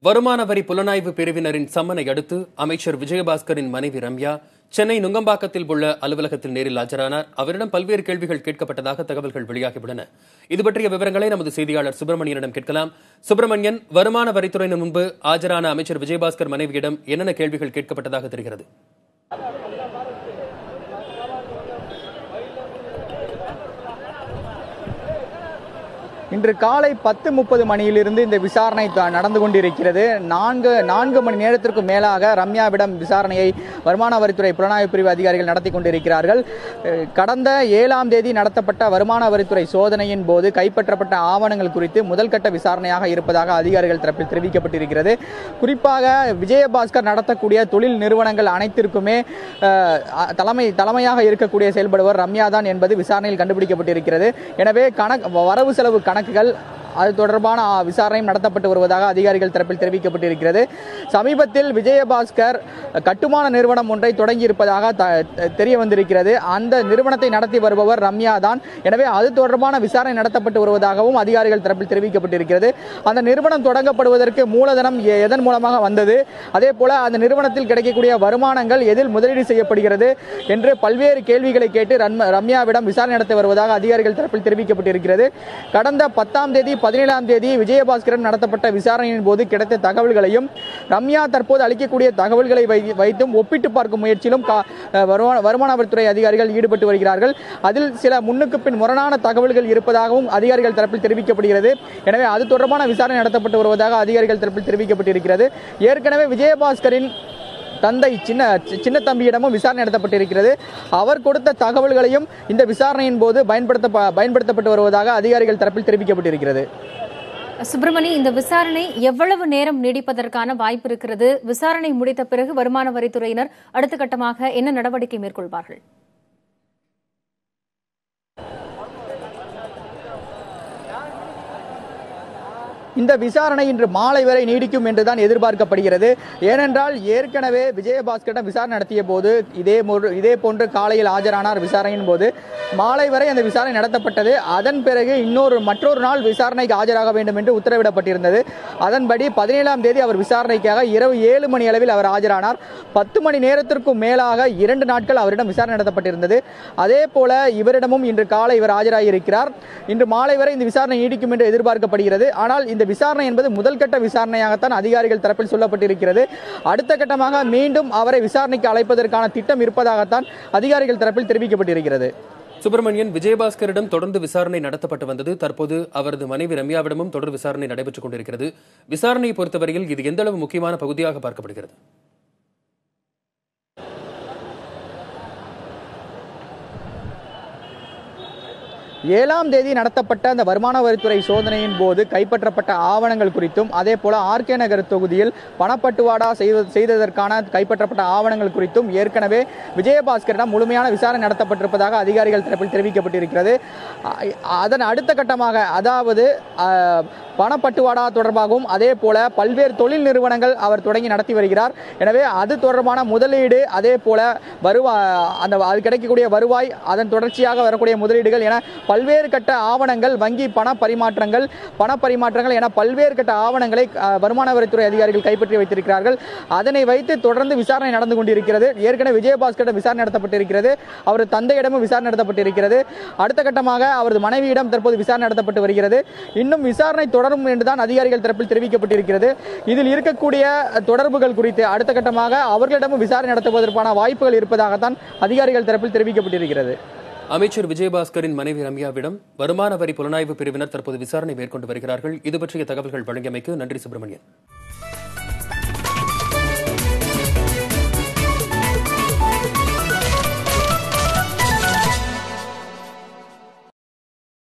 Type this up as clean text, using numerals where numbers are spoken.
வருமான வரி புலனாய்வு பிரிவினரின் சம்மனை அடுத்து அமைச்சர் விஜயபாஸ்கரின் மனைவி ரம்யா சென்னை நுங்கம்பாக்கத்தில் உள்ள அலுவலகத்தில் நேரில் ஆஜரானார். அவரிடம் பல்வேறு கேள்விகள் கேட்கப்பட்டதாக தகவல்கள் வெளியாகியுள்ளன. இது பற்றிய விவரங்களை நமது செய்தியாளர் சுப்பிரமணியனிடம் கேட்கலாம். சுப்பிரமணியன், வருமான வரித்துறையின் முன்பு ஆஜரான அமைச்சர் விஜயபாஸ்கர் மனைவியிடம் என்னென்ன கேள்விகள் கேட்கப்பட்டதாக தெரிகிறது? இன்று காலை 10:30 மணியிலிருந்து இந்த விசாரணை நடந்து கொண்டிருக்கிறது. நான்கு மணி நேரத்திற்கு மேலாக ரம்யாவிடம் விசாரணையை வருமான வரித்துறை புலனாய்வு பிரிவு அதிகாரிகள் நடத்தி கொண்டிருக்கிறார்கள். கடந்த 7ஆம் தேதி நடத்தப்பட்ட வருமான வரித்துறை சோதனையின் போது கைப்பற்றப்பட்ட ஆவணங்கள் குறித்து முதல்கட்ட விசாரணையாக இருப்பதாக அதிகாரிகள் தரப்பில் தெரிவிக்கப்பட்டிருக்கிறது. குறிப்பாக விஜயபாஸ்கர் நடத்தக்கூடிய தொழில் நிறுவனங்கள் அனைத்திற்குமே தலைமையாக இருக்கக்கூடிய செயல்படுவர் ரம்யா தான் என்பது விசாரணையில் கண்டுபிடிக்கப்பட்டிருக்கிறது. எனவே வரவு செலவு கணக்குகள் அது தொடர்பான விசாரணையும் நடத்தப்பட்டு வருவதாக அதிகாரிகள் தரப்பில் தெரிவிக்கப்பட்டிருக்கிறது. சமீபத்தில் விஜயபாஸ்கர் கட்டுமான நிறுவனம் ஒன்றை தொடங்கி இருப்பதாக தெரிய வந்திருக்கிறது. அந்த நிறுவனத்தை நடத்தி வருபவர் ரம்யா தான். எனவே அது தொடர்பான விசாரணை நடத்தப்பட்டு வருவதாகவும் அதிகாரிகள் தரப்பில் தெரிவிக்கப்பட்டிருக்கிறது. அந்த நிறுவனம் தொடங்கப்படுவதற்கு மூலதனம் எதன் மூலமாக வந்தது, அதே போல அந்த நிறுவனத்தில் கிடைக்கக்கூடிய வருமானங்கள் எதில் முதலீடு செய்யப்படுகிறது என்று பல்வேறு கேள்விகளை கேட்டு ரம்யாவிடம் விசாரணை நடத்தி வருவதாக அதிகாரிகள் தரப்பில் தெரிவிக்கப்பட்டிருக்கிறது. கடந்த 10ஆம் தேதி 17ஆம் தேதி விஜயபாஸ்கரன் நடத்தப்பட்ட விசாரணையின் போது கிடைத்த தகவல்களையும் ரம்யா தற்போது அளிக்கக்கூடிய தகவல்களை வைத்தும் ஒப்பிட்டு பார்க்கும் முயற்சியிலும் வருமான வரித்துறை அதிகாரிகள் ஈடுபட்டு வருகிறார்கள். அதில் சில முன்னுக்கு பின் முரணான தகவல்கள் இருப்பதாகவும் அதிகாரிகள் தரப்பில் தெரிவிக்கப்படுகிறது. எனவே அது தொடர்பான விசாரணை நடத்தப்பட்டு வருவதாக அதிகாரிகள் தரப்பில் தெரிவிக்கப்பட்டிருக்கிறது. ஏற்கனவே விஜயபாஸ்கரின் தந்தை சின்ன தம்பியிடமும் விசாரணை நடத்தப்பட்டிருக்கிறது. அவர் கொடுத்த தகவல்களையும் இந்த விசாரணையின் போது பயன்படுத்தப்பட்டு வருவதாக அதிகாரிகள் தரப்பில் தெரிவிக்கப்பட்டிருக்கிறது. சுப்பிரமணி, இந்த விசாரணை எவ்வளவு நேரம் நீடிப்பதற்கான வாய்ப்பு இருக்கிறது? விசாரணை முடித்த பிறகு வருமான வரித்துறையினர் அடுத்த கட்டமாக என்ன நடவடிக்கை மேற்கொள்வார்கள்? இந்த விசாரணை இன்று மாலை வரை நீடிக்கும் என்றுதான் எதிர்பார்க்கப்படுகிறது. ஏனென்றால் ஏற்கனவே விஜயபாஸ்கரிடம் விசாரணை நடத்திய போது இதே போன்று காலையில் ஆஜரானார். விசாரணையின் போது மாலை வரை அந்த விசாரணை நடத்தப்பட்டது. அதன் பிறகு மற்றொரு நாள் விசாரணைக்கு ஆஜராக வேண்டும் என்று உத்தரவிடப்பட்டிருந்தது. அதன்படி 17ஆம் தேதி அவர் விசாரணைக்காக இரவு 7 மணி அளவில் அவர் ஆஜரானார். 10 மணி நேரத்திற்கும் மேலாக 2 நாட்கள் அவரிடம் விசாரணை நடத்தப்பட்டிருந்தது. அதே போல இவரிடமும் இன்று காலை இவர் ஆஜராகியிருக்கிறார். இன்று மாலை வரை இந்த விசாரணை நீடிக்கும் என்று எதிர்பார்க்கப்படுகிறது. ஆனால் இந்த விசாரணை என்பது முதல் கட்ட விசாரணையாகத்தான் அதிகாரிகள் தரப்பில் சொல்லப்பட்டிருக்கிறது. அடுத்த கட்டமாக மீண்டும் அவரை விசாரணைக்கு அழைப்பதற்கான திட்டம் இருப்பதாகத்தான் அதிகாரிகள் தரப்பில் தெரிவிக்கப்பட்டிருக்கிறது. சுப்பிரமணியன், விஜயபாஸ்கரிடம் தொடர்ந்து விசாரணை நடத்தப்பட்டு வந்தது. தற்போது அவரது மனைவி ரம்யாவிடமும் தொடர் விசாரணை நடைபெற்றுக் கொண்டிருக்கிறது. விசாரணையை பொறுத்தவரையில் இது எந்த அளவு முக்கியமான பகுதியாக பார்க்கப்படுகிறது? 7ஆம் தேதி நடத்தப்பட்ட அந்த வருமான வரித்துறை சோதனையின் போது கைப்பற்றப்பட்ட ஆவணங்கள் குறித்தும், அதே போல ஆர்கே நகர் தொகுதியில் பணப்பட்டுவாடா செய்ததற்கான கைப்பற்றப்பட்ட ஆவணங்கள் குறித்தும் ஏற்கனவே விஜயபாஸ்கரிடம் முழுமையான விசாரணை நடத்தப்பட்டிருப்பதாக அதிகாரிகள் தரப்பில் தெரிவிக்கப்பட்டிருக்கிறது. அதன் அடுத்த கட்டமாக, அதாவது பணப்பட்டுவாடா தொடர்பாகவும் அதே போல பல்வேறு தொழில் நிறுவனங்கள் அவர் தொடங்கி நடத்தி வருகிறார். எனவே அது தொடர்பான முதலீடு, அதே போல அது கிடைக்கக்கூடிய வருவாய், அதன் தொடர்ச்சியாக வரக்கூடிய முதலீடுகள் என பல்வேறு கட்ட ஆவணங்கள், வங்கி பண பரிமாற்றங்கள் என பல்வேறு கட்ட ஆவணங்களை வருமான வரித்துறை அதிகாரிகள் கைப்பற்றி வைத்திருக்கிறார்கள். அதனை வைத்து தொடர்ந்து விசாரணை நடந்து கொண்டிருக்கிறது. ஏற்கனவே விஜயபாஸ்கரிடம் விசாரணை நடத்தப்பட்டிருக்கிறது. அவரது தந்தையிடமும் விசாரணை நடத்தப்பட்டிருக்கிறது. அடுத்த கட்டமாக அவரது மனைவியிடம் தற்போது விசாரணை நடத்தப்பட்டு வருகிறது. இன்னும் விசாரணை தொடரும் என்றுதான் அதிகாரிகள் தரப்பில் தெரிவிக்கப்பட்டிருக்கிறது. இதில் இருக்கக்கூடிய தொடர்புகள் குறித்து அடுத்த கட்டமாக அவர்களிடமும் விசாரணை நடத்துவதற்கான வாய்ப்புகள் இருப்பதாகத்தான் அதிகாரிகள் தரப்பில் தெரிவிக்கப்பட்டிருக்கிறது. அமைச்சர் விஜயபாஸ்கரின் மனைவி ரம்யாவிடம் வருமான வரி புலனாய்வு பிரிவினர் தற்போது விசாரணை மேற்கொண்டு வருகிறார்கள். இது பற்றிய தகவல்கள் வழங்கியமைக்கு நன்றி சுப்பிரமணியன்.